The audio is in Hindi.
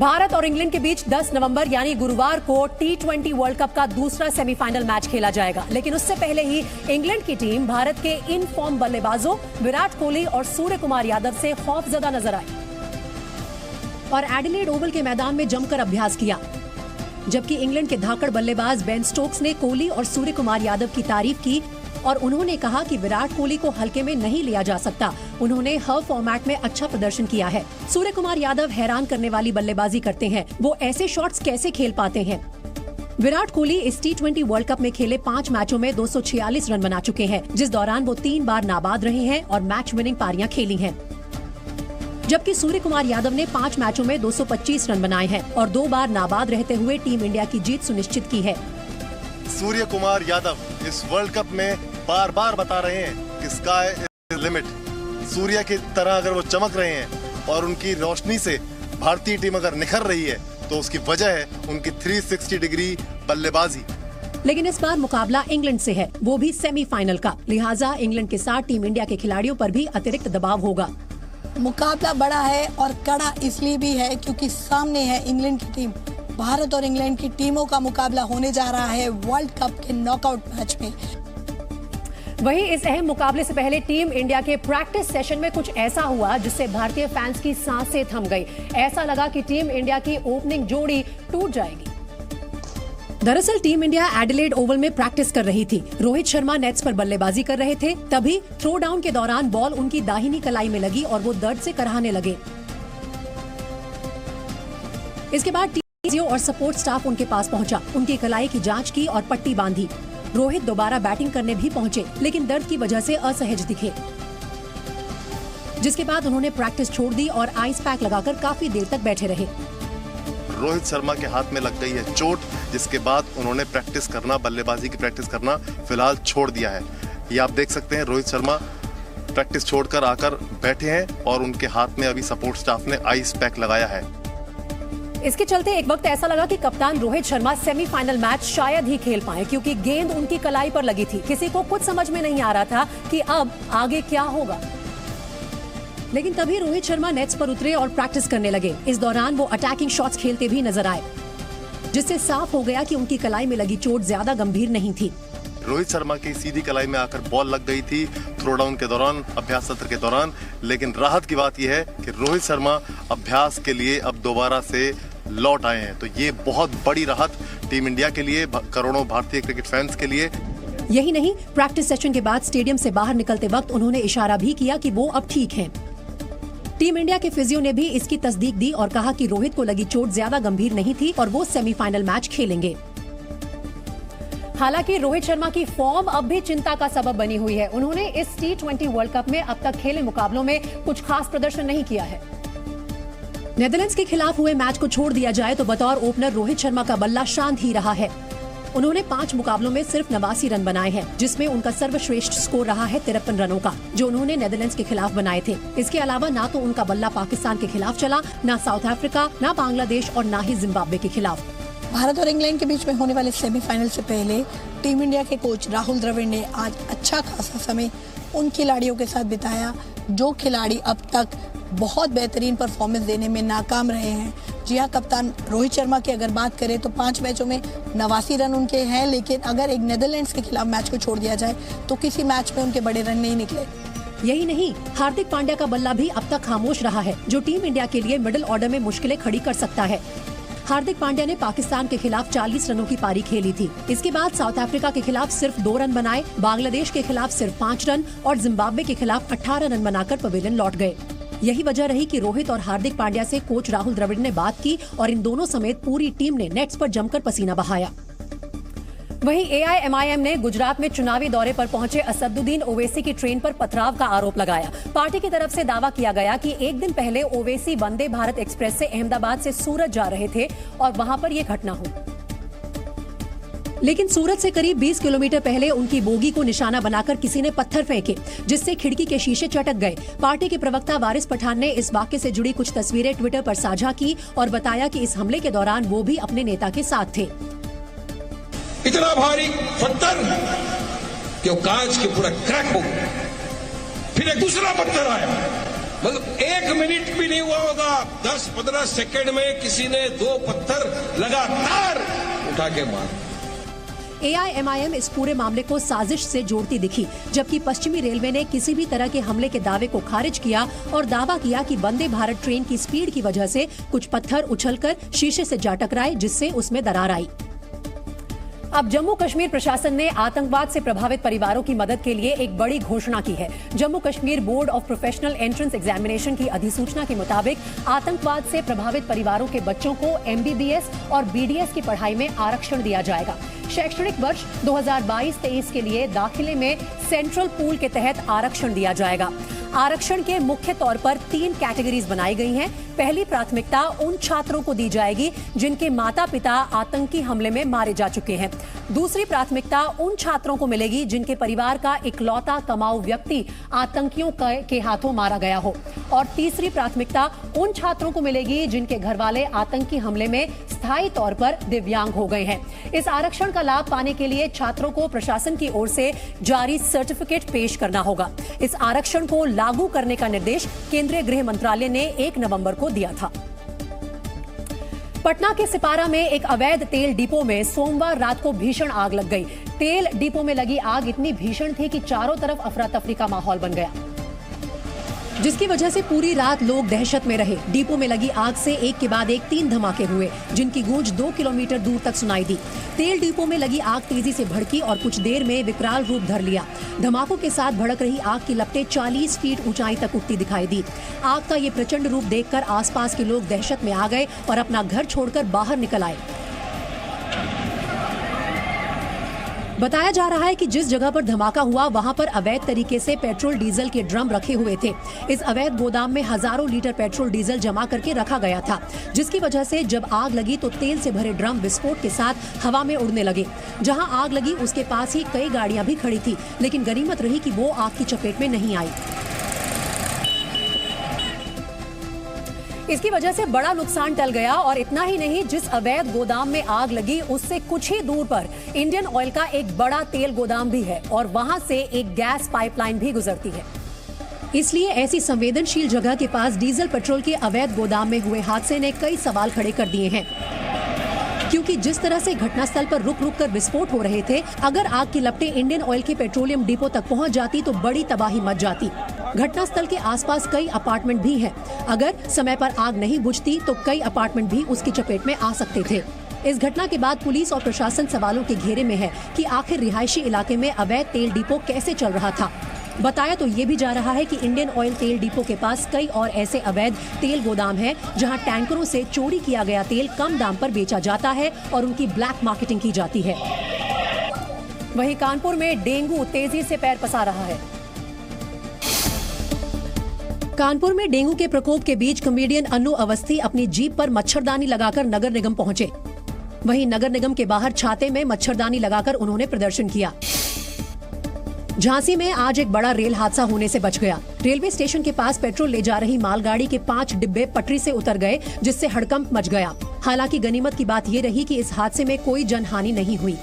भारत और इंग्लैंड के बीच 10 नवंबर यानी गुरुवार को T20 वर्ल्ड कप का दूसरा सेमीफाइनल मैच खेला जाएगा। लेकिन उससे पहले ही इंग्लैंड की टीम भारत के इन फॉर्म बल्लेबाजों विराट कोहली और सूर्य कुमार यादव से खौफजदा नजर आई और एडिलेड ओवल के मैदान में जमकर अभ्यास किया। जबकि इंग्लैंड के धाकड़ बल्लेबाज बेन स्टोक्स ने कोहली और सूर्य कुमार यादव की तारीफ की और उन्होंने कहा कि विराट कोहली को हल्के में नहीं लिया जा सकता। उन्होंने हर फॉर्मेट में अच्छा प्रदर्शन किया है। सूर्य कुमार यादव हैरान करने वाली बल्लेबाजी करते हैं। वो ऐसे शॉट्स कैसे खेल पाते हैं? विराट कोहली इस T20 वर्ल्ड कप में खेले 5 मैचों में 246 रन बना चुके हैं, जिस दौरान वो 3 बार नाबाद रहे हैं और मैच विनिंग पारियां खेली हैं। जबकि सूर्य कुमार यादव ने 5 मैचों में 225 रन बनाए हैं और 2 बार नाबाद रहते हुए टीम इंडिया की जीत सुनिश्चित की है। सूर्य कुमार यादव इस वर्ल्ड कप में बार बार बता रहे हैं कि स्काई इज लिमिट। सूर्य की तरह अगर वो चमक रहे हैं और उनकी रोशनी से भारतीय टीम अगर निखर रही है तो उसकी वजह है उनकी 360 डिग्री बल्लेबाजी। लेकिन इस बार मुकाबला इंग्लैंड से है, वो भी सेमीफाइनल का। लिहाजा इंग्लैंड के साथ टीम इंडिया के खिलाड़ियों पर भी अतिरिक्त दबाव होगा। मुकाबला बड़ा है और कड़ा इसलिए भी है क्योंकि सामने है इंग्लैंड की टीम। भारत और इंग्लैंड की टीमों का मुकाबला होने जा रहा है वर्ल्ड कप के नॉकआउट मैच में। वहीं इस अहम मुकाबले से पहले टीम इंडिया के प्रैक्टिस सेशन में कुछ ऐसा हुआ जिससे भारतीय फैंस की सांसें थम गई। ऐसा लगा कि टीम इंडिया की ओपनिंग जोड़ी टूट जाएगी। दरअसल टीम इंडिया एडिलेड ओवल में प्रैक्टिस कर रही थी। रोहित शर्मा नेट्स पर बल्लेबाजी कर रहे थे। तभी थ्रो डाउन के दौरान बॉल उनकी दाहिनी कलाई में लगी और वो दर्द से कराहने लगे। इसके बाद टीम और सपोर्ट स्टाफ उनके पास पहुंचा, उनकी कलाई की जांच की और पट्टी बांधी। रोहित दोबारा बैटिंग करने भी पहुंचे, लेकिन दर्द की वजह से असहज दिखे, जिसके बाद उन्होंने प्रैक्टिस छोड़ दी और आइस पैक लगाकर काफी देर तक बैठे रहे। रोहित शर्मा के हाथ में लग गई है चोट, जिसके बाद उन्होंने प्रैक्टिस करना, बल्लेबाजी की प्रैक्टिस करना फिलहाल छोड़ दिया है। ये आप देख सकते हैं, रोहित शर्मा प्रैक्टिस छोड़कर आकर बैठे हैं और उनके हाथ में अभी सपोर्ट स्टाफ ने आइस पैक लगाया है। इसके चलते एक वक्त ऐसा लगा कि कप्तान रोहित शर्मा सेमीफाइनल मैच शायद ही खेल पाए, क्योंकि गेंद उनकी कलाई पर लगी थी। किसी को कुछ समझ में नहीं आ रहा था कि अब आगे क्या होगा। लेकिन तभी रोहित शर्मा नेट्स पर उतरे और प्रैक्टिस करने लगे। इस दौरान वो अटैकिंग शॉट्स खेलते भी नजर आए, जिससे साफ हो गया कि उनकी कलाई में लगी चोट ज्यादा गंभीर नहीं थी। रोहित शर्मा की सीधी कलाई में आकर बॉल लग गई थी थ्रो डाउन के दौरान, अभ्यास सत्र के दौरान। लेकिन राहत की बात यह है कि रोहित शर्मा अभ्यास के लिए अब दोबारा से लौट आए हैं, तो ये बहुत बड़ी राहत टीम इंडिया के लिए, करोड़ों भारतीय क्रिकेट फैंस के लिए। यही नहीं, प्रैक्टिस सेशन के बाद स्टेडियम से बाहर निकलते वक्त उन्होंने इशारा भी किया कि वो अब ठीक हैं। टीम इंडिया के फिजियो ने भी इसकी तस्दीक दी और कहा कि रोहित को लगी चोट ज्यादा गंभीर नहीं थी और वो सेमीफाइनल मैच खेलेंगे। हालांकि रोहित शर्मा की फॉर्म अब भी चिंता का सबब बनी हुई है। उन्होंने इस T20 वर्ल्ड कप में अब तक खेले मुकाबलों में कुछ खास प्रदर्शन नहीं किया है। नेदरलैंड्स के खिलाफ हुए मैच को छोड़ दिया जाए तो बतौर ओपनर रोहित शर्मा का बल्ला शांत ही रहा है। उन्होंने 5 मुकाबलों में सिर्फ 89 रन बनाए हैं, जिसमें उनका सर्वश्रेष्ठ स्कोर रहा है 53 रनों का, जो उन्होंने नेदरलैंड्स के खिलाफ बनाए थे। इसके अलावा ना तो उनका बल्ला पाकिस्तान के खिलाफ चला, ना साउथ अफ्रीका, ना बांग्लादेश और ना ही जिम्बाब्वे के खिलाफ। भारत और इंग्लैंड के बीच में होने वाले सेमीफाइनल से पहले टीम इंडिया के कोच राहुल द्रविड़ ने आज अच्छा खासा समय उन खिलाड़ियों के साथ बिताया जो खिलाड़ी अब तक बहुत बेहतरीन परफॉर्मेंस देने में नाकाम रहे हैं। जी हाँ, कप्तान रोहित शर्मा की अगर बात करें तो 5 मैचों में 89 रन उनके हैं, लेकिन अगर एक नेदरलैंड्स के खिलाफ मैच को छोड़ दिया जाए तो किसी मैच में उनके बड़े रन नहीं निकले। यही नहीं, हार्दिक पांड्या का बल्ला भी अब तक खामोश रहा है, जो टीम इंडिया के लिए मिडिल ऑर्डर में मुश्किलें खड़ी कर सकता है। हार्दिक पांड्या ने पाकिस्तान के खिलाफ 40 रनों की पारी खेली थी। इसके बाद साउथ अफ्रीका के खिलाफ सिर्फ 2 रन बनाए, बांग्लादेश के खिलाफ सिर्फ 5 रन और जिम्बाब्वे के खिलाफ 18 रन बनाकर पवेलियन लौट गए। यही वजह रही कि रोहित और हार्दिक पांड्या से कोच राहुल द्रविड़ ने बात की और इन दोनों समेत पूरी टीम ने नेट्स पर जमकर पसीना बहाया। वहीं AIMIM ने गुजरात में चुनावी दौरे पर पहुंचे असदुद्दीन ओवैसी की ट्रेन पर पथराव का आरोप लगाया। पार्टी की तरफ से दावा किया गया कि एक दिन पहले ओवैसी वंदे भारत एक्सप्रेस से अहमदाबाद से सूरत जा रहे थे और वहां पर यह घटना हुई। लेकिन सूरत से करीब 20 किलोमीटर पहले उनकी बोगी को निशाना बनाकर किसी ने पत्थर फेंके, जिससे खिड़की के शीशे चटक गए। पार्टी के प्रवक्ता वारिस पठान ने इस वाकये से जुड़ी कुछ तस्वीरें ट्विटर पर साझा की और बताया कि इस हमले के दौरान वो भी अपने नेता के साथ थे। इतना भारी पत्थर कि वो कांच के पूरा क्रैक हो गया। फिर एक दूसरा पत्थर आया, मतलब 1 मिनट भी नहीं हुआ होगा, 10-15 सेकंड में किसी ने 2 पत्थर लगातार उठा के मार। AIMIM इस पूरे मामले को साजिश से जोड़ती दिखी, जबकि पश्चिमी रेलवे ने किसी भी तरह के हमले के दावे को खारिज किया और दावा किया कि वंदे भारत ट्रेन की स्पीड की वजह से कुछ पत्थर उछलकर शीशे से जा टकराए, जिससे उसमें दरार आई। अब जम्मू कश्मीर प्रशासन ने आतंकवाद से प्रभावित परिवारों की मदद के लिए एक बड़ी घोषणा की है। Jammu Kashmir board of professional entrance examination की अधिसूचना के मुताबिक आतंकवाद से प्रभावित परिवारों के बच्चों को MBBS और BDS की पढ़ाई में आरक्षण दिया जाएगा। शैक्षणिक वर्ष 2022-23 के लिए दाखिले में सेंट्रल पूल के तहत आरक्षण दिया जाएगा। आरक्षण के मुख्य तौर पर 3 कैटेगरीज बनाई गई हैं। पहली प्राथमिकता उन छात्रों को दी जाएगी जिनके माता पिता आतंकी हमले में मारे जा चुके हैं। दूसरी प्राथमिकता उन छात्रों को मिलेगी जिनके परिवार का इकलौता कमाऊ व्यक्ति आतंकियों के हाथों मारा गया हो। और तीसरी प्राथमिकता उन छात्रों को मिलेगी जिनके घर वाले आतंकी हमले में स्थायी तौर पर दिव्यांग हो गए हैं। इस आरक्षण का लाभ पाने के लिए छात्रों को प्रशासन की ओर से जारी सर्टिफिकेट पेश करना होगा। इस आरक्षण को लागू करने का निर्देश केंद्रीय गृह मंत्रालय ने 1 नवंबर को दिया था। पटना के सिपारा में एक अवैध तेल डिपो में सोमवार रात को भीषण आग लग गई। तेल डिपो में लगी आग इतनी भीषण थी कि चारों तरफ अफरा तफरी का माहौल बन गया, जिसकी वजह से पूरी रात लोग दहशत में रहे। डिपो में लगी आग से एक के बाद एक 3 धमाके हुए, जिनकी गूंज 2 किलोमीटर दूर तक सुनाई दी। तेल डिपो में लगी आग तेजी से भड़की और कुछ देर में विकराल रूप धर लिया। धमाकों के साथ भड़क रही आग की लपटें 40 फीट ऊंचाई तक उठती दिखाई दी। आग का ये प्रचंड रूप देखकर आसपास के लोग दहशत में आ गए और अपना घर छोड़कर बाहर निकल आए। बताया जा रहा है कि जिस जगह पर धमाका हुआ वहां पर अवैध तरीके से पेट्रोल डीजल के ड्रम रखे हुए थे। इस अवैध गोदाम में हजारों लीटर पेट्रोल डीजल जमा करके रखा गया था, जिसकी वजह से जब आग लगी तो तेल से भरे ड्रम विस्फोट के साथ हवा में उड़ने लगे। जहां आग लगी उसके पास ही कई गाड़ियां भी खड़ी थी, लेकिन गनीमत रही कि वो आग की चपेट में नहीं आई। इसकी वजह से बड़ा नुकसान टल गया और इतना ही नहीं, जिस अवैध गोदाम में आग लगी उससे कुछ ही दूर पर इंडियन ऑयल का एक बड़ा तेल गोदाम भी है और वहां से एक गैस पाइपलाइन भी गुजरती है। इसलिए ऐसी संवेदनशील जगह के पास डीजल पेट्रोल के अवैध गोदाम में हुए हादसे ने कई सवाल खड़े कर दिए हैं, क्योंकि जिस तरह से घटनास्थल पर रुक रुक कर विस्फोट हो रहे थे, अगर आग की लपटें इंडियन ऑयल के पेट्रोलियम डिपो तक पहुंच जाती तो बड़ी तबाही मच जाती। घटनास्थल के आसपास कई अपार्टमेंट भी हैं। अगर समय पर आग नहीं बुझती तो कई अपार्टमेंट भी उसकी चपेट में आ सकते थे। इस घटना के बाद पुलिस और प्रशासन सवालों के घेरे में है कि आखिर रिहायशी इलाके में अवैध तेल डिपो कैसे चल रहा था। बताया तो ये भी जा रहा है कि इंडियन ऑयल तेल डिपो के पास कई और ऐसे अवैध तेल गोदाम हैं, जहां टैंकरों से चोरी किया गया तेल कम दाम पर बेचा जाता है और उनकी ब्लैक मार्केटिंग की जाती है। वहीं कानपुर में डेंगू तेजी से पैर पसार रहा है। कानपुर में डेंगू के प्रकोप के बीच कॉमेडियन अन्नू अवस्थी अपनी जीप पर मच्छरदानी लगाकर नगर निगम पहुंचे। वहीं नगर निगम के बाहर छाते में मच्छरदानी लगाकर उन्होंने प्रदर्शन किया। झांसी में आज एक बड़ा रेल हादसा होने से बच गया। रेलवे स्टेशन के पास पेट्रोल ले जा रही मालगाड़ी के 5 डिब्बे पटरी से उतर गए, जिससे हड़कंप मच गया। हालांकि गनीमत की बात ये रही कि इस हादसे में कोई जनहानि नहीं हुई।